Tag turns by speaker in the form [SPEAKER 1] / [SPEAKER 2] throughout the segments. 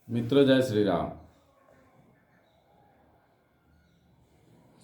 [SPEAKER 1] मित्रों, जय श्री राम।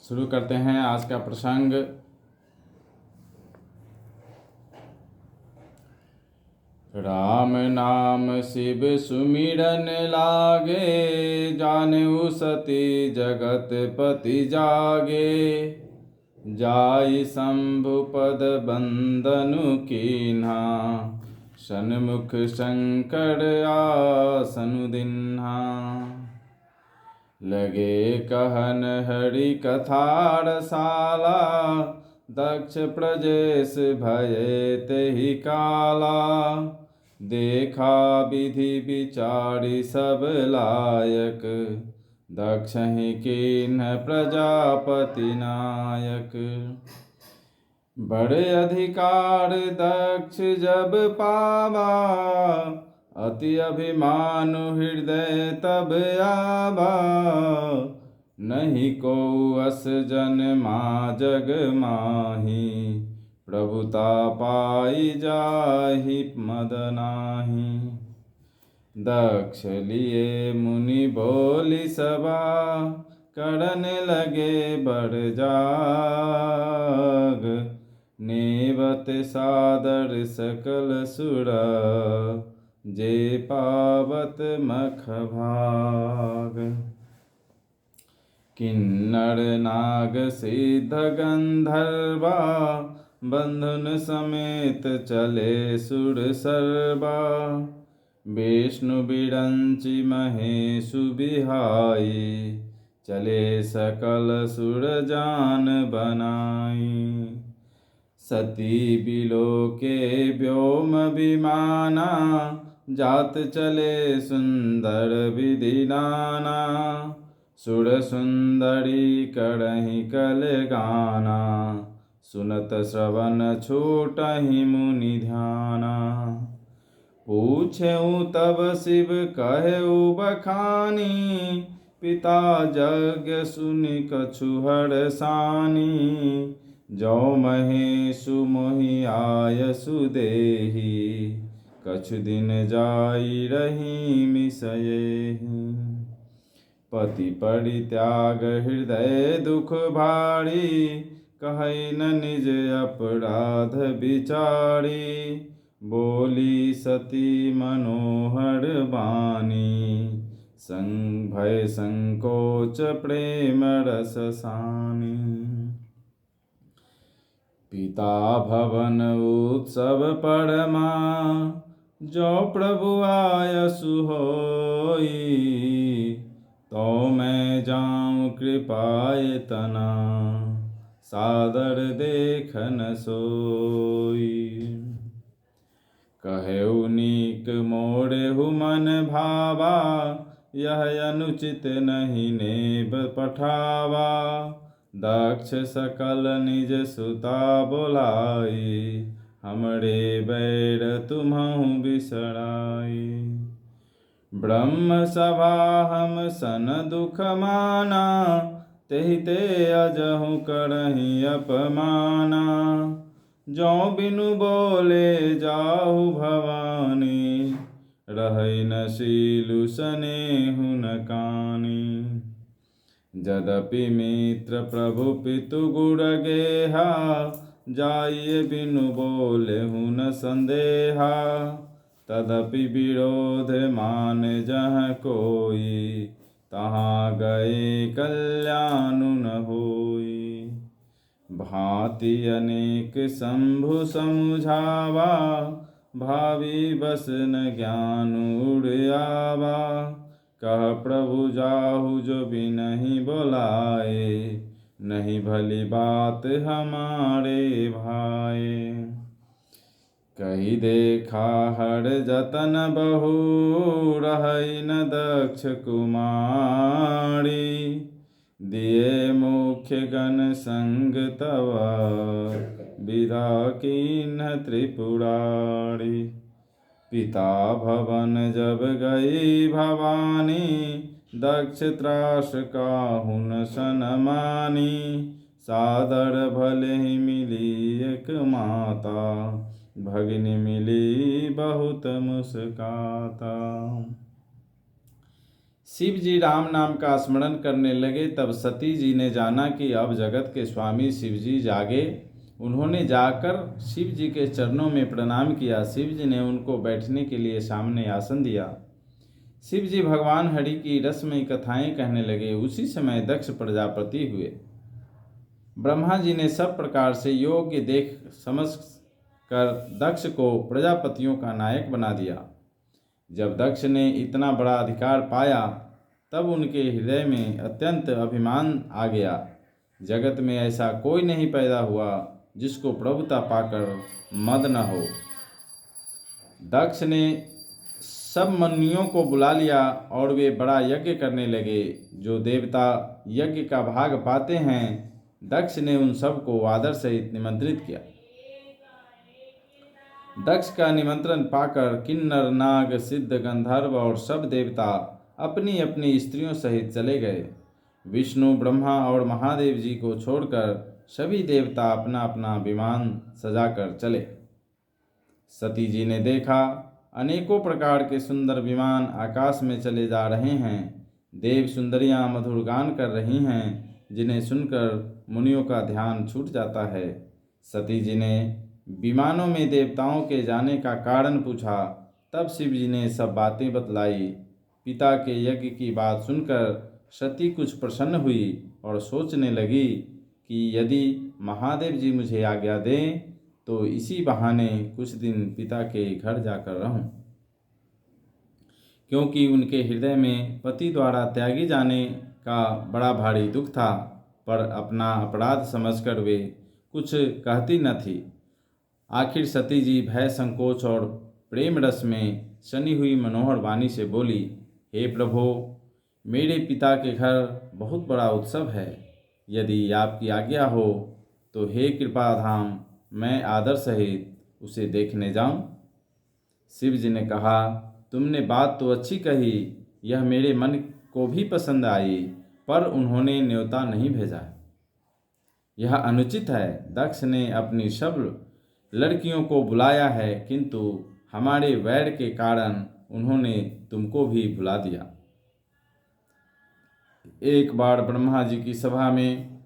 [SPEAKER 1] शुरू करते हैं आज का प्रसंग। राम नाम शिव सुमिरन लागे, जानेऊ सती जगत पति जागे। जाई शंभु पद बंदनु कीन्हा, सन्मुख शंकर आसनु दिन्हा। लगे कहन हरि कथा रसाला, दक्ष प्रजेश भये तेहि काला। देखा विधि विचारी सब लायक, दक्ष ही कीन्ह प्रजापति नायक। बड़े अधिकार दक्ष जब पावा, अति अभिमानु हृदय तब आवा। नहीं को अस जन जग माही, प्रभुता पाई जाहि मद नाही। दक्ष लिए मुनि बोली सभा, करने लगे बड़ जाग। नेवत सादर सकल सुर, जे पावत मख भाग। किन्नर नाग सिद्ध गंधर्वा, बंधुन समेत चले सुर सर्वा। विष्णु बिरंचि महेशु बिहाई, चले सकल सुर जान बनाई। सती बिलोके व्योम विमाना, जात चले सुंदर विधि नाना। सुर सुंदरी करहि कल गाना, सुनत श्रवण छूटहि मुनि ध्याना। पूछेउ तब शिव कहेउ बखानी, पिता यज्ञ सुनि कछु हरसानी। जो महेशु मोहि आयसु देहि, कछु दिन जाई रही मिसयेहि। पति परित्याग हृदय दुख भारी, कहै न निज अपराध विचारी। बोली सती मनोहर बानी, भय संकोच प्रेम रस सानी। पिता भवन उत्सव परमा, जो प्रभु आयसु होई। तो मैं जाऊं कृपाय तना, सादर देखन सोई। कहेउ नीक मोरेहु मन भावा, यह अनुचित नहीं नेब पठावा। दक्ष सकल निज सुता बोलाई, हमरे बैर तुम्हु बिसराई। ब्रह्म सभा हम सन दुख माना, तेहि ते अजहु करहि अपमाना। जो बिनु बोले जाहु भवानी, रहै न शीलु सनेहु न कानी। यद्यपि मित्र प्रभु पितु गुर गेहा, जाइए बिनु बोलेहु न संदेहा। तदपि विरोध मान जहाँ कोई, तहाँ गए कल्याणु न होई। भांति अनेक शंभु समुझावा, भावी बस न ज्ञान उड़ावा। कह प्रभु जाहु जो भी नहीं बोलाए, नहीं भली बात हमारे भाए। कही देखा हर जतन बहु, रहै न दक्ष कुमारी। दिए मुख्य गण संग तव, विदा कीन्ह त्रिपुरारी। पिता भवन जब गई भवानी, दक्ष त्रास काहु न सन मानी। सादर भले ही मिली एक माता, भगिनी मिली बहुत मुस्काता। शिव जी राम नाम का स्मरण करने लगे। तब सती जी ने जाना कि अब जगत के स्वामी शिव जी जागे। उन्होंने जाकर शिव जी के चरणों में प्रणाम किया। शिव जी ने उनको बैठने के लिए सामने आसन दिया। शिव जी भगवान हरि की रसमयी कथाएं कहने लगे। उसी समय दक्ष प्रजापति हुए। ब्रह्मा जी ने सब प्रकार से योग्य देख समझ कर दक्ष को प्रजापतियों का नायक बना दिया। जब दक्ष ने इतना बड़ा अधिकार पाया तब उनके हृदय में अत्यंत अभिमान आ गया। जगत में ऐसा कोई नहीं पैदा हुआ जिसको प्रभुता पाकर मद न हो। दक्ष ने सब मुनियों को बुला लिया और वे बड़ा यज्ञ करने लगे। जो देवता यज्ञ का भाग पाते हैं, दक्ष ने उन सब को आदर सहित निमंत्रित किया। दक्ष का निमंत्रण पाकर किन्नर, नाग, सिद्ध, गंधर्व और सब देवता अपनी अपनी स्त्रियों सहित चले गए। विष्णु, ब्रह्मा और महादेव जी को छोड़कर सभी देवता अपना अपना विमान सजाकर चले। सती जी ने देखा अनेकों प्रकार के सुंदर विमान आकाश में चले जा रहे हैं। देव सुंदरियां मधुर गान कर रही हैं, जिन्हें सुनकर मुनियों का ध्यान छूट जाता है। सती जी ने विमानों में देवताओं के जाने का कारण पूछा। तब शिव जी ने सब बातें बतलाई। पिता के यज्ञ की बात सुनकर सती कुछ प्रसन्न हुई और सोचने लगी कि यदि महादेव जी मुझे आज्ञा दें तो इसी बहाने कुछ दिन पिता के घर जाकर रहूं, क्योंकि उनके हृदय में पति द्वारा त्यागी जाने का बड़ा भारी दुख था। पर अपना अपराध समझकर वे कुछ कहती न थी। आखिर सती जी भय, संकोच और प्रेम रस में सनी हुई मनोहर वाणी से बोली, हे प्रभो, मेरे पिता के घर बहुत बड़ा उत्सव है। यदि आपकी आज्ञा हो तो हे कृपाधाम, मैं आदर सहित उसे देखने जाऊं। शिव जी ने कहा, तुमने बात तो अच्छी कही, यह मेरे मन को भी पसंद आई, पर उन्होंने न्योता नहीं भेजा। यह अनुचित है। दक्ष ने अपनी सब लड़कियों को बुलाया है, किंतु हमारे वैर के कारण उन्होंने तुमको भी बुला दिया। एक बार ब्रह्मा जी की सभा में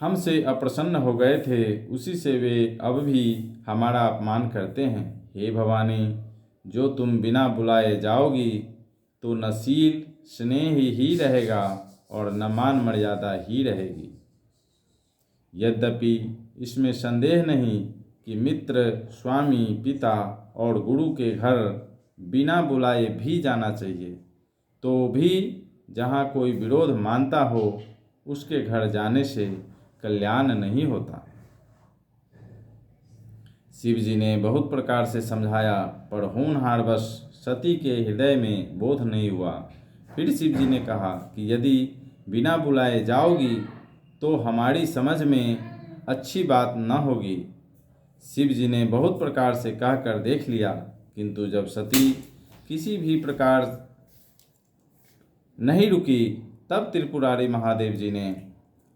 [SPEAKER 1] हमसे अप्रसन्न हो गए थे, उसी से वे अब भी हमारा अपमान करते हैं। हे भवानी, जो तुम बिना बुलाए जाओगी तो न शील स्नेह ही रहेगा और न मान मर्यादा ही रहेगी। यद्यपि इसमें संदेह नहीं कि मित्र, स्वामी, पिता और गुरु के घर बिना बुलाए भी जाना चाहिए, तो भी जहाँ कोई विरोध मानता हो उसके घर जाने से कल्याण नहीं होता। शिव जी ने बहुत प्रकार से समझाया, पर होनहारवश सती के हृदय में बोध नहीं हुआ। फिर शिव जी ने कहा कि यदि बिना बुलाए जाओगी तो हमारी समझ में अच्छी बात न होगी। शिव जी ने बहुत प्रकार से कहकर देख लिया, किंतु जब सती किसी भी प्रकार नहीं रुकी, तब त्रिपुरारी महादेव जी ने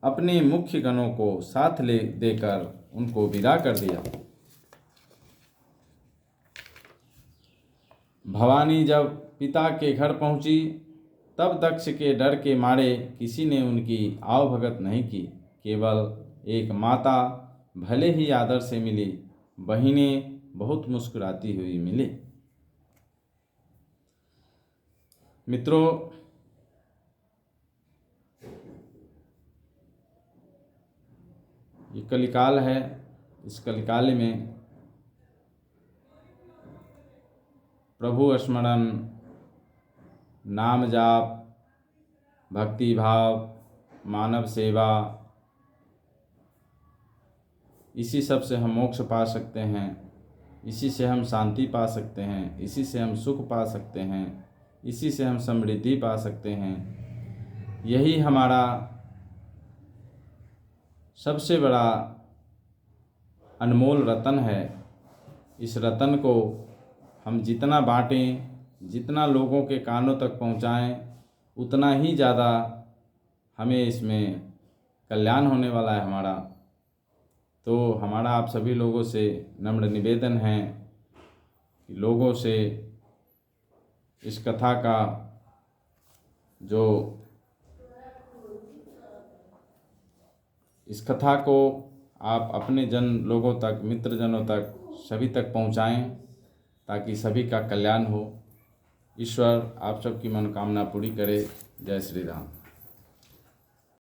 [SPEAKER 1] अपने मुख्य गणों को साथ ले देकर उनको विदा कर दिया। भवानी जब पिता के घर पहुंची तब दक्ष के डर के मारे किसी ने उनकी आवभगत नहीं की। केवल एक माता भले ही आदर से मिली, बहिनें बहुत मुस्कुराती हुई मिली। मित्रों, ये कलिकाल है। इस कलिकाल में प्रभु स्मरण, नाम जाप, भक्ति भाव, मानव सेवा, इसी सब से हम मोक्ष पा सकते हैं। इसी से हम शांति पा सकते हैं। इसी से हम सुख पा सकते हैं। इसी से हम समृद्धि पा सकते हैं। यही हमारा सबसे बड़ा अनमोल रतन है। इस रतन को हम जितना बांटें, जितना लोगों के कानों तक पहुंचाएं, उतना ही ज़्यादा हमें इसमें कल्याण होने वाला है हमारा। तो हमारा आप सभी लोगों से नम्र निवेदन है कि लोगों से इस कथा का जो इस कथा को आप अपने लोगों तक, मित्रजनों तक, सभी तक पहुंचाएं ताकि सभी का कल्याण हो। ईश्वर आप सबकी मनोकामना पूरी करे। जय श्री राम।